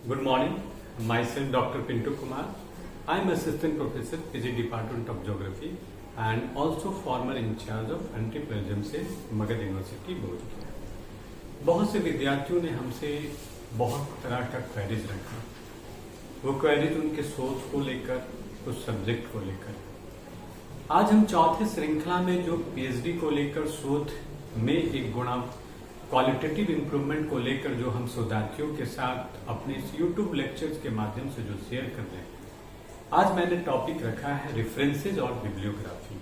Good morning. Myself Dr. Pintu Kumar. I am Assistant Professor, PG Department of Geography and also former in charge of Anti-Plagiarism से Magadh university board. बहुत से विद्यार्थियों ने हमसे बहुत तरह का क्वेरीज रखा। वो क्वेरीज उनके सोच को लेकर, उस सब्जेक्ट को लेकर। आज हम चौथे श्रृंखला में जो पीएचडी को लेकर शोध में एक गुणा क्वालिटेटिव इंप्रूवमेंट को लेकर जो हम शोधार्थियों के साथ अपने यूट्यूब लेक्चर्स के माध्यम से जो शेयर कर रहे हैं, आज मैंने टॉपिक रखा है रेफरेंसेज और बिब्लियोग्राफी।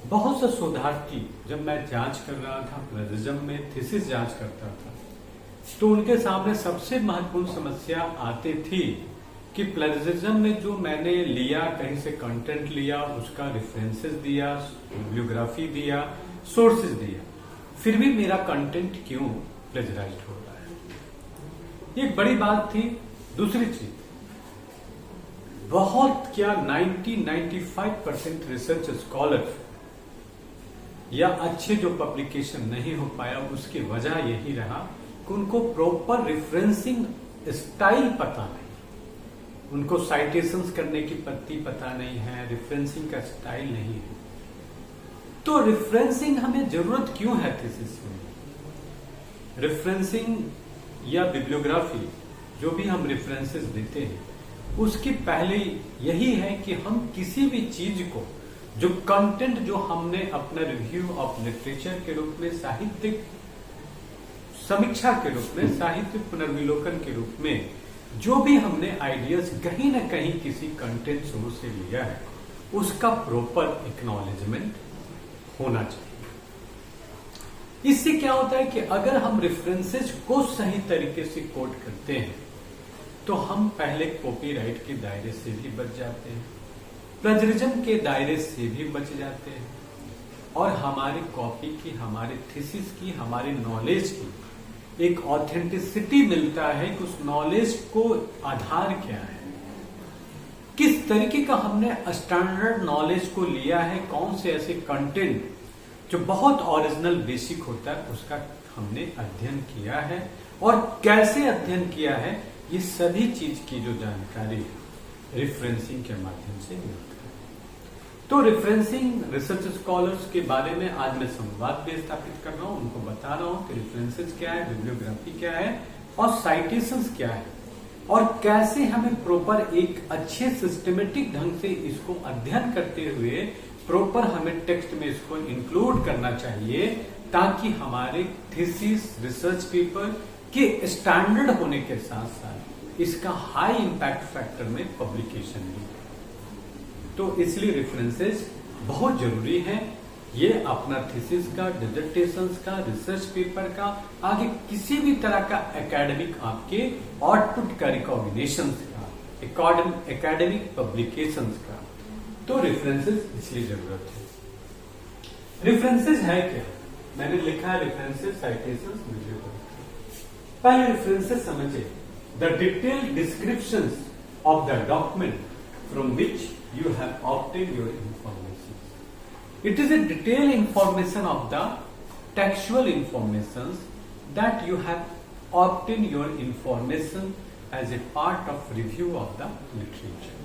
बहुत से शोधार्थी जब मैं जांच कर रहा था, प्लेजरिज्म में थीसिस जांच करता था, तो उनके सामने सबसे महत्वपूर्ण समस्या आती थी कि प्लेजरिज्म में जो मैंने लिया, कहीं से कंटेंट लिया, उसका रेफरेंसेस दिया, बिब्लियोग्राफी दिया, सोर्सेज दिया, फिर भी मेरा कंटेंट क्यों प्लेजराइज्ड हो रहा है। एक बड़ी बात थी। दूसरी चीज, बहुत क्या 90-95% रिसर्च स्कॉलर या अच्छे जो पब्लिकेशन नहीं हो पाया, उसकी वजह यही रहा कि उनको प्रॉपर रेफरेंसिंग स्टाइल पता नहीं, उनको साइटेशंस करने की पद्धति पता नहीं है, रेफरेंसिंग का स्टाइल नहीं है। तो रेफरेंसिंग हमें जरूरत क्यों है थीसिस में? रेफरेंसिंग या बिब्लियोग्राफी जो भी हम रेफरेंसेस देते हैं, उसकी पहले यही है कि हम किसी भी चीज को, जो कंटेंट जो हमने अपना रिव्यू ऑफ लिटरेचर के रूप में, साहित्यिक समीक्षा के रूप में, साहित्य पुनर्विलोकन के रूप में जो भी हमने आइडियाज कहीं ना कहीं किसी कंटेंट सोर्स से लिया है, उसका प्रॉपर एक्नॉलेजमेंट होना चाहिए। इससे क्या होता है कि अगर हम रेफरेंसेज को सही तरीके से कोट करते हैं तो हम पहले कॉपीराइट के दायरे से भी बच जाते हैं, प्लेजरिज्म के दायरे से भी बच जाते हैं, और हमारी कॉपी की, हमारे थीसिस की, हमारे नॉलेज की एक ऑथेंटिसिटी मिलता है कि उस नॉलेज को आधार क्या है, किस तरीके का हमने स्टैंडर्ड नॉलेज को लिया है, कौन से ऐसे कंटेंट जो बहुत ओरिजिनल बेसिक होता है उसका हमने अध्ययन किया है, और कैसे अध्ययन किया है, ये सभी चीज की जो जानकारी रेफरेंसिंग के माध्यम से मिलती है। तो रेफरेंसिंग रिसर्च स्कॉलर्स के बारे में आज मैं संवाद भी स्थापित कर रहा हूं, उनको बता रहा हूं कि रेफरेंसेस क्या है, बिब्लियोग्राफी क्या है और साइटेशंस क्या है, और कैसे हमें प्रॉपर एक अच्छे सिस्टमेटिक ढंग से इसको अध्ययन करते हुए प्रॉपर हमें टेक्स्ट में इसको इंक्लूड करना चाहिए, ताकि हमारे थीसिस रिसर्च पेपर के स्टैंडर्ड होने के साथ साथ इसका हाई इंपैक्ट फैक्टर में पब्लिकेशन भी। तो इसलिए रेफरेंसेस बहुत जरूरी है। ये अपना थीसिस का, डिसर्टेशंस का, रिसर्च पेपर का, आगे किसी भी तरह का एकेडमिक आपके आउटपुट का, रिकॉग्निशन का, एकेडमिक पब्लिकेशंस का, तो रेफरेंसेस इसलिए जरूरत है। रेफरेंसेस है क्या? मैंने लिखा है रेफरेंसेस, साइटेशंस, बिब्लियोग्राफी। पहले रेफरेंसेस समझे, the detailed descriptions of the document from which you have obtained your information. It is a detailed information of the textual informations that you have obtained your information as a part of review of the literature.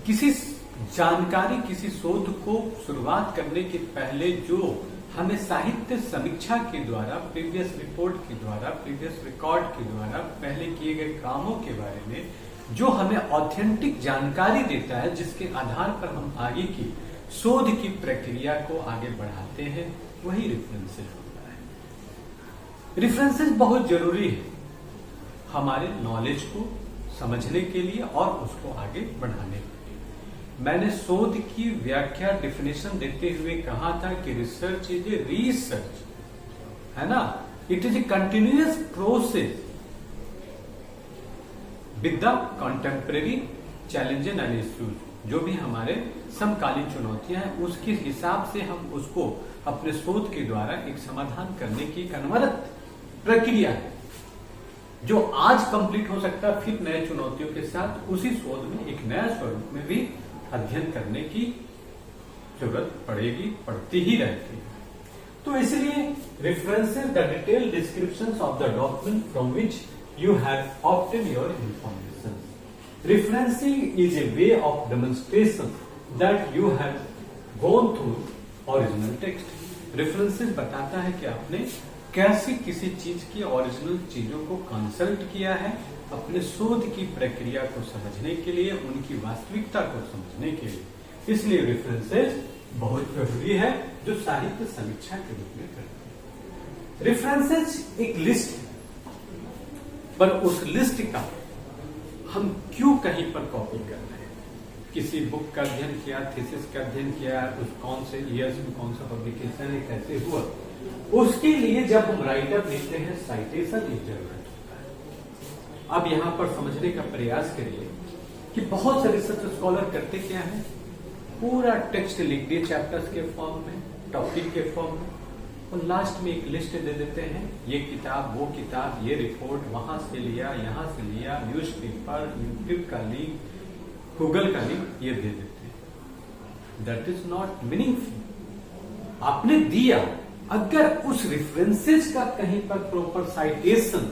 किसी जानकारी, किसी शोध को शुरुआत करने के पहले जो हमें साहित्य समीक्षा के द्वारा, प्रीवियस रिपोर्ट के द्वारा, प्रीवियस रिकॉर्ड के द्वारा, पहले किए गए कामों के बारे में जो हमें ऑथेंटिक जानकारी देता है, जिसके आधार पर हम आगे की शोध की प्रक्रिया को आगे बढ़ाते हैं, वही रेफरेंसेस होता है। रेफरेंसेस बहुत जरूरी है हमारे नॉलेज को समझने के लिए और उसको आगे बढ़ाने के लिए। मैंने शोध की व्याख्या, डेफिनेशन देते हुए कहा था कि रिसर्च इज ए रिसर्च, है ना, it is a continuous process with the contemporary challenges and issues. जो भी हमारे समकालीन चुनौतियां हैं, उसके हिसाब से हम उसको अपने शोध के द्वारा एक समाधान करने की एक अनवरत प्रक्रिया है, जो आज कंप्लीट हो सकता है, फिर नए चुनौतियों के साथ उसी शोध में एक नया स्वरूप में भी अध्ययन करने की जरूरत पड़ेगी, पड़ती ही रहती है। तो इसलिए references the detail descriptions of the document from which you have obtained your information. Referencing is a way of demonstration that you have gone through original text. References बताता है कि आपने कैसे किसी चीज की ओरिजिनल चीजों को कंसल्ट किया है अपने शोध की प्रक्रिया को समझने के लिए, उनकी वास्तविकता को समझने के लिए. इसलिए रेफरेंसेस बहुत जरूरी है जो साहित्य समीक्षा के रूप में करते हैं. रेफरेंसेस एक लिस्ट है, पर उस लिस्ट का हम क्यों कहीं पर कॉपी कर रहे हैं. किसी बुक का अध्ययन किया, थीसिस का अध्ययन किया, उस कौन से ईयर्स में कौन सा पब्लिकेशन है, कैसे हुआ, उसके लिए जब हम राइटअप लिखते हैं साइटेशन की जरूरत होता है. अब यहां पर समझने का प्रयास करिए कि बहुत से रिसर्च स्कॉलर करते क्या है, पूरा टेक्स्ट लिख दिए चैप्टर्स के फॉर्म में, टॉपिक के फॉर्म में, और लास्ट में एक लिस्ट दे देते हैं, ये किताब, वो किताब, ये रिपोर्ट, वहां से लिया, यहां से लिया, न्यूज़पेपर, यूट्यूब का लिंक, गूगल का लिंक, ये दे देते हैं. That is not meaningful. आपने दिया, अगर उस रेफरेंसेस का कहीं पर प्रॉपर साइटेशन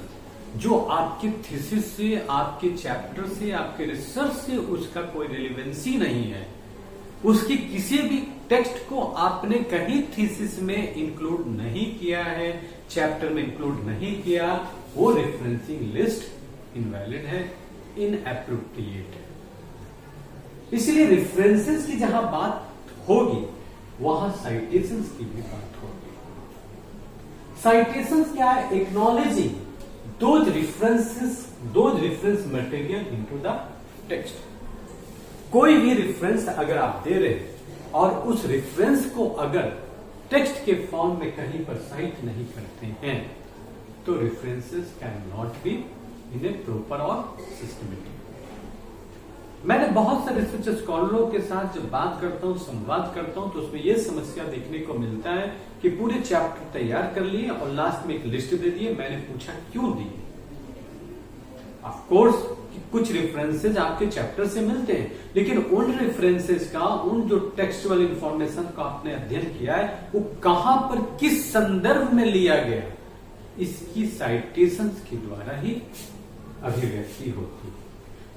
जो आपके थीसिस से, आपके चैप्टर से, आपके रिसर्च से उसका कोई रिलेवेंसी नहीं है, उसकी किसी भी टेक्स्ट को आपने कहीं थीसिस में इंक्लूड नहीं किया है, चैप्टर में इंक्लूड नहीं किया, वो रेफरेंसिंग लिस्ट इनवैलिड है, इनएप्रोप्रिएट है. इसलिए रेफरेंसेस की जहां बात होगी वहां साइटेशंस की भी बात होगी. साइटेशंस क्या है? Acknowledging those reference material into the text. कोई भी रेफरेंस अगर आप दे रहे हैं और उस रेफरेंस को अगर टेक्स्ट के फॉर्म में कहीं पर साइट नहीं करते हैं तो references can not be in A proper और सिस्टमेटिक. मैंने बहुत से रिसर्च स्कॉलरों के साथ जब बात करता हूं, संवाद करता हूं, तो उसमें यह समस्या देखने को मिलता है कि पूरे चैप्टर तैयार कर लिए और लास्ट में एक लिस्ट दे दिए. मैंने पूछा क्यों दी? ऑफ कोर्स कुछ रेफरेंसेस आपके चैप्टर से मिलते हैं, लेकिन उन रेफरेंसेस का, उन जो टेक्सचुअल इंफॉर्मेशन का आपने अध्ययन किया है, वो कहां पर किस संदर्भ में लिया गया, इसकी साइटेशंस के द्वारा ही अभिव्यक्ति होती है.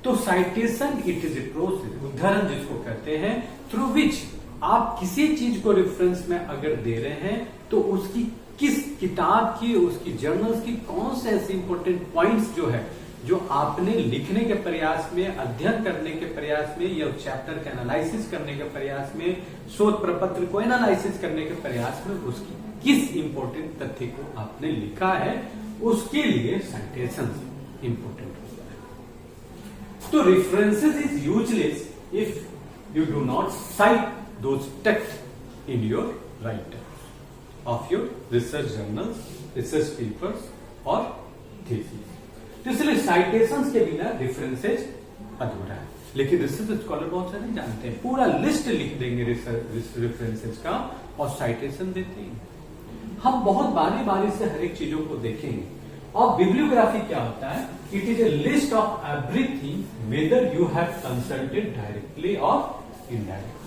तो citation it is a process, उदाहरण जिसको कहते हैं, थ्रू विच आप किसी चीज को रेफरेंस में अगर दे रहे हैं तो उसकी किस किताब की, उसकी जर्नल्स की कौन से ऐसे इंपॉर्टेंट पॉइंट्स जो है, जो आपने लिखने के प्रयास में, अध्ययन करने के प्रयास में, या चैप्टर का एनालिसिस करने के प्रयास में, शोध प्रपत्र को एनालिसिस करने के प्रयास में, उसकी किस इंपॉर्टेंट तथ्य को आपने लिखा है, उसके लिए साइटेशन इंपॉर्टेंट होता है. तो references is useless if you do not site those text in your writer of your research journals, research papers और थीसिस. तो इसलिए साइटेशंस के बिना रेफरेंसेस अधूरा है. लेकिन रिसर्च स्कॉलर बहुत सारे जानते हैं, पूरा लिस्ट लिख देंगे रेफरेंसेस का और साइटेशन देते हैं. हम बहुत बारी बारी से हर एक चीजों को देखेंगे. और बिब्लियोग्राफी क्या होता है? It is a list of everything whether you have consulted directly और इनडायरेक्टली.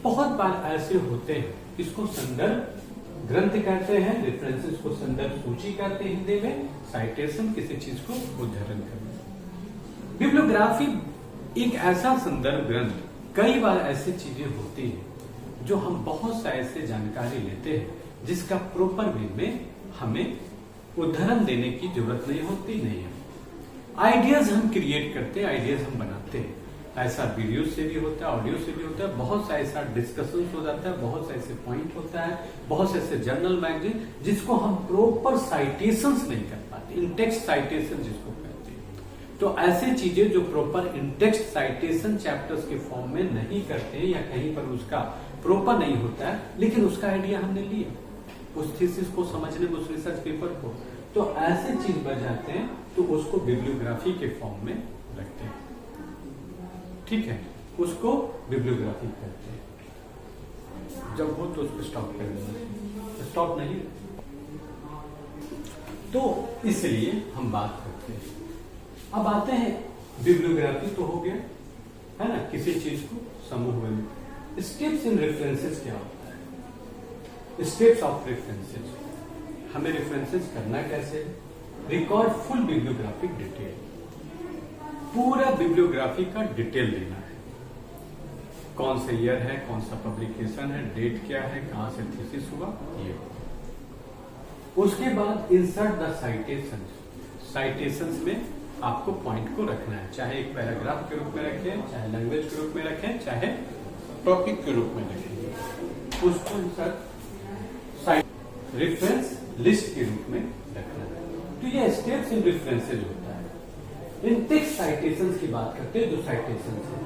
बहुत बार ऐसे होते हैं, इसको संदर्भ ग्रंथ कहते हैं, रेफरेंसेस को संदर्भ सूची कहते हैं हिंदी में, साइटेशन किसी चीज को उद्धरण करना. बिब्लियोग्राफी एक ऐसा संदर्भ ग्रंथ, कई बार ऐसी चीजें होती हैं जो हम बहुत सा ऐसे जानकारी लेते हैं जिसका प्रॉपर वे में हमें उदाहरण देने की जरूरत नहीं होती. नहीं है, आइडियाज हम क्रिएट करते हैं, आइडियाज हम बनाते हैं. ऐसा वीडियो से भी होता है, ऑडियो से भी होता है, बहुत सा ऐसा डिस्कशन हो जाता है, बहुत सा ऐसे पॉइंट होता है, बहुत से ऐसे जर्नल मैगजीन जिसको हम प्रॉपर साइटेशंस नहीं कर पाते, इन टेक्स्ट साइटेशन जिसको कहते हैं. तो ऐसे चीजें जो प्रॉपर इन टेक्स्ट साइटेशन चैप्टर्स के फॉर्म में नहीं करते हैं या कहीं पर उसका प्रॉपर नहीं होता है, लेकिन उसका आइडिया हमने लिया उस थीसिस को समझने में, उस रिसर्च पेपर को, तो ऐसे चीज बन जाते हैं, तो उसको बिब्लियोग्राफी के फॉर्म में रखते हैं. ठीक है, उसको बिब्लियोग्राफी कहते हैं. जब हो तो उसको स्टॉप कर देना, स्टॉप नहीं. तो इसलिए हम बात करते हैं. अब आते हैं, बिब्लियोग्राफी तो हो गया है ना, किसी चीज को समूह में. स्टेप्स इन रेफरेंसेस क्या होता है? स्टेप्स ऑफ रेफरेंसेस, हमें रेफरेंसेस करना कैसे, रिकॉर्ड फुल बिब्लियोग्राफिक डिटेल, पूरा बिब्लियोग्राफी का डिटेल देना है, कौन सा ईयर है, कौन सा पब्लिकेशन है, डेट क्या है, कहां से थीसिस हुआ, ये। उसके बाद इंसर्ट द साइटेशंस, साइटेशंस में आपको पॉइंट को रखना है, चाहे एक पैराग्राफ के रूप में रखें, चाहे लैंग्वेज के रूप में रखें, चाहे टॉपिक के रूप में रखें, उसको इंसर्ट साइट रेफरेंस लिस्ट के रूप में रखना है। तो ये स्टेप्स इन रेफरेंसेज होता है। इन टेक्स्ट साइटेशंस की बात करते हैं, जो साइटेशंस है,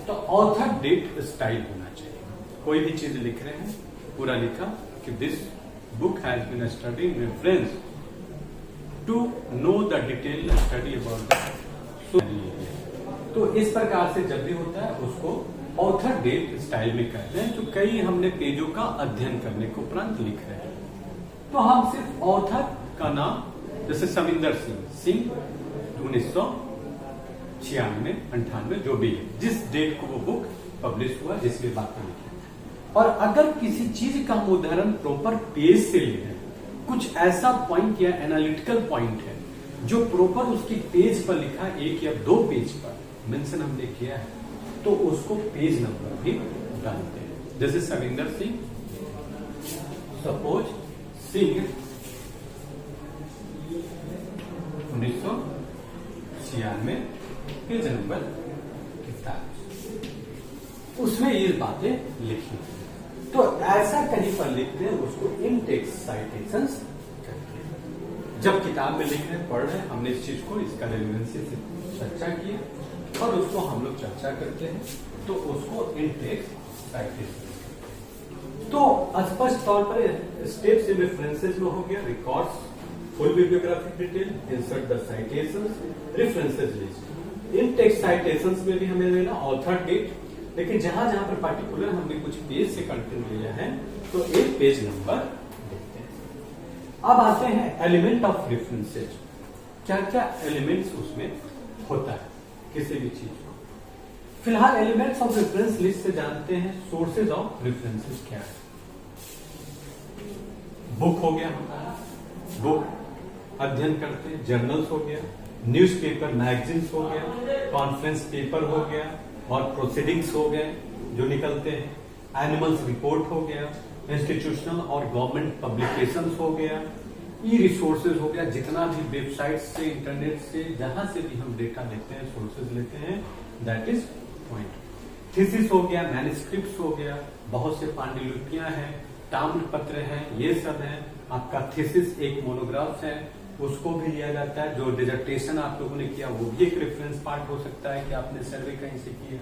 तो ऑथर डेट स्टाइल होना चाहिए। कोई भी चीज लिख रहे हैं, पूरा लिखा कि this book has been study in reference to know the detail study about तो इस प्रकार से जब भी होता है उसको ऑथर डेट स्टाइल में करते हैं। तो कई हमने पेजों का अध्ययन करने को उपरांत लिख रहे हैं, तो हम सिर्फ ऑथर का नाम, जैसे सविंदर सिंह 1996 98 जो भी है, जिस डेट को वो बुक पब्लिश हुआ, जिसमें बातें लिखी। और अगर किसी चीज का हम उदाहरण प्रॉपर पेज से ले रहे हैं, कुछ ऐसा पॉइंट या एनालिटिकल पॉइंट है जो प्रॉपर उसकी पेज पर लिखा, एक या दो पेज पर मेंशन हमने किया है, तो उसको पेज नंबर भी डालते हैं। जैसे Savinder Singh, suppose Singh 1996 page number 41, उसमें ये बातें लिखी। तो ऐसा कहीं पर लिखते हैं, उसको इन टेक्स्ट साइटेशंस कहते हैं। जब किताब में लिख रहे हैं, पढ़ रहे हैं, हमने इस चीज को, इसका रेलेवेंसी से चर्चा की और उसको हम लोग चर्चा करते हैं, तो उसको इन टेक्स्ट साइटेशंस। तो स्पष्ट तौर पर स्टेप्स इन रेफरेंसेस में हो गया records, full bibliographic detail, insert the citations, references list. In text citations में भी हमें लेना ऑथर डेट, लेकिन जहां जहां पर पार्टिकुलर हमने कुछ पेज से कंटेंट लिया है, तो एक पेज नंबर देखते हैं। अब आते हैं एलिमेंट ऑफ रेफरेंसेज, क्या क्या एलिमेंट्स उसमें होता है किसी भी चीज को। फिलहाल एलिमेंट्स ऑफ रेफरेंस लिस्ट से जानते हैं सोर्सेज ऑफ रेफरेंसेज क्या है। बुक हो गया हमारा, बुक अध्ययन करते हैं, जर्नल्स हो गया, न्यूज़पेपर मैगजीन्स हो गया, कॉन्फ्रेंस पेपर हो गया, और प्रोसीडिंग्स हो गए जो निकलते हैं, एनिमल्स रिपोर्ट हो गया, इंस्टीट्यूशनल और गवर्नमेंट पब्लिकेशंस हो गया, ई रिसोर्सेज हो गया, जितना भी वेबसाइट से, इंटरनेट से, जहां से भी हम डेटा लेते हैं, सोर्सेज लेते हैं, दैट इज पॉइंट। थीसिस हो गया, मैन्युस्क्रिप्ट्स हो गया, बहुत से पांडुलिपियां हैं, ताम्रपत्र हैं, ये सब है। आपका थीसिस एक मोनोग्राफ है, उसको भी लिया जाता है। जो डिजर्टेशन आप लोगों ने किया, वो भी एक रेफरेंस पार्ट हो सकता है कि आपने सर्वे कहीं से किया।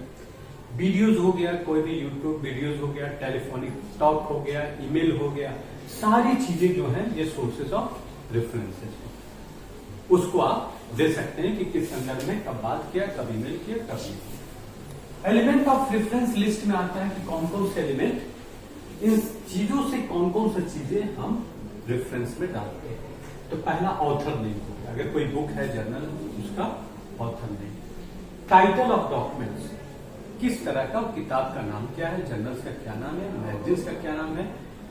वीडियोज हो गया, कोई भी यूट्यूब वीडियोज हो गया, टेलीफोनिक टॉक हो गया, ईमेल हो गया, सारी चीजें जो हैं ये सोर्सेज ऑफ रेफरेंसेस है। उसको आप दे सकते हैं कि किस संदर्भ में कब बात किया, कब ईमेल किया, कब नहीं किया। एलिमेंट ऑफ रेफरेंस लिस्ट में आता है कि कौन कौन से एलिमेंट, इन चीजों से कौन कौन सी चीजें हम रेफरेंस में डालते हैं। तो पहला ऑथर नेम हो गया, अगर कोई बुक है, जर्नल, उसका author name. Title of documents, किस तरह का, किताब का नाम क्या है, जर्नल्स का क्या नाम है, मैगजीन्स का क्या नाम है।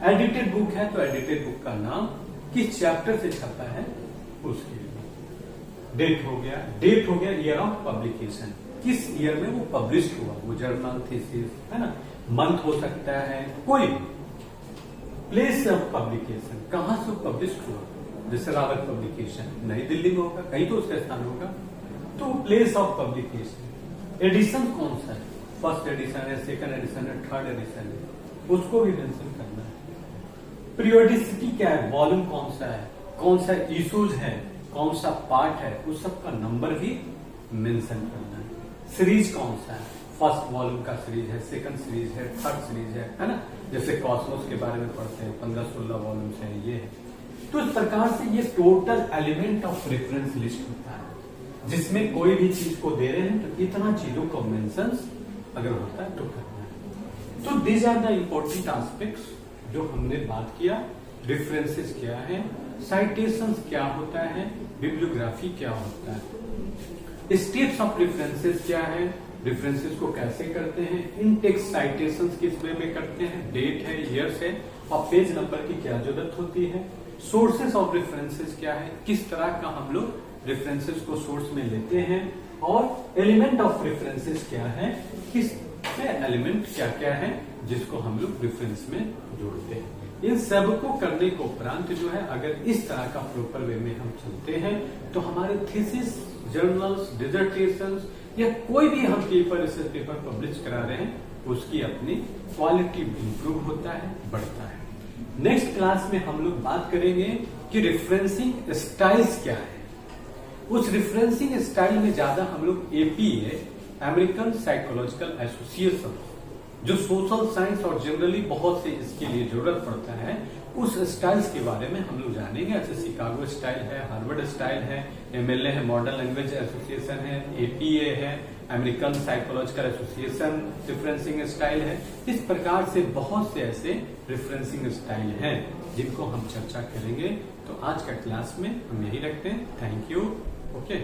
एडिटेड बुक है तो एडिटेड बुक का नाम, किस चैप्टर से छपा है उसके लिए। डेट हो गया, डेट हो गया ईयर ऑफ पब्लिकेशन, किस ईयर में वो पब्लिश हुआ, वो जर्नल, थीसिस है ना। मंथ हो सकता है, कोई भी। प्लेस ऑफ पब्लिकेशन, कहां से पब्लिश हुआ, जैसे रावत पब्लिकेशन नई दिल्ली में होगा, कहीं तो उसका स्थान होगा, तो प्लेस ऑफ पब्लिकेशन। एडिशन कौन सा है, फर्स्ट एडिशन है, सेकंड एडिशन है, थर्ड एडिशन है, उसको भी मेंशन करना है। पीरियोडिसिटी क्या है, वॉल्यूम कौन सा है, कौन सा इशूज है, कौन सा पार्ट है, उस सब का नंबर भी मेंशन करना है। सीरीज कौन सा है, फर्स्ट वॉल्यूम का सीरीज है, सेकंड सीरीज है, थर्ड सीरीज है ना। जैसे कॉस्मोस के बारे में पढ़ते हैं, 15-16 वॉल्यूम्स है, ये है। तो इस प्रकार से ये total element of reference list होता है, जिसमें कोई भी चीज को दे रहे हैं तो इतना चीजों को मेंशन अगर होता है तो करना है। तो these are the important aspects जो हमने बात किया। रेफरेंसेस क्या है, साइटेशंस क्या होता है, बिब्लियोग्राफी क्या होता है, स्टेप्स ऑफ रेफरेंसेस क्या है, रेफरेंसेस को कैसे करते हैं, इन टेक्स्ट साइटेशंस किस वे में करते हैं, डेट है, ईयर्स है, और पेज नंबर की क्या जरूरत होती है, सोर्सेस ऑफ रेफरेंसेस क्या है, किस तरह का हम लोग रेफरेंसेस को सोर्स में लेते हैं, और एलिमेंट ऑफ रेफरेंसेस क्या है, किस एलिमेंट क्या क्या है जिसको हम लोग रेफरेंस में जोड़ते हैं। इन सब को करने के उपरांत जो है अगर इस तरह का प्रॉपर वे में हम चलते हैं तो हमारे थीसिस, जर्नल्स, डिसर्टेशंस या कोई भी हम पेपर, रिसर्च पेपर पब्लिश करा रहे हैं उसकी अपनी क्वालिटी इंप्रूव होता है, बढ़ता है। नेक्स्ट क्लास में हम लोग बात करेंगे कि रेफरेंसिंग स्टाइल्स क्या है। उस रेफरेंसिंग स्टाइल में ज्यादा हम लोग एपीए, अमेरिकन साइकोलॉजिकल एसोसिएशन, जो सोशल साइंस और जनरली बहुत से इसके लिए जरूरत पड़ता है, उस स्टाइल्स के बारे में हम लोग जानेंगे। ऐसे शिकागो स्टाइल है, हार्वर्ड स्टाइल है, एमएलए है, मॉडर्न लैंग्वेज एसोसिएशन है, एपीए है, American psychological association referencing style है। इस प्रकार से बहुत से ऐसे रेफरेंसिंग स्टाइल हैं जिनको हम चर्चा करेंगे। तो आज का क्लास में हम यही रखते हैं। Thank you. ओके।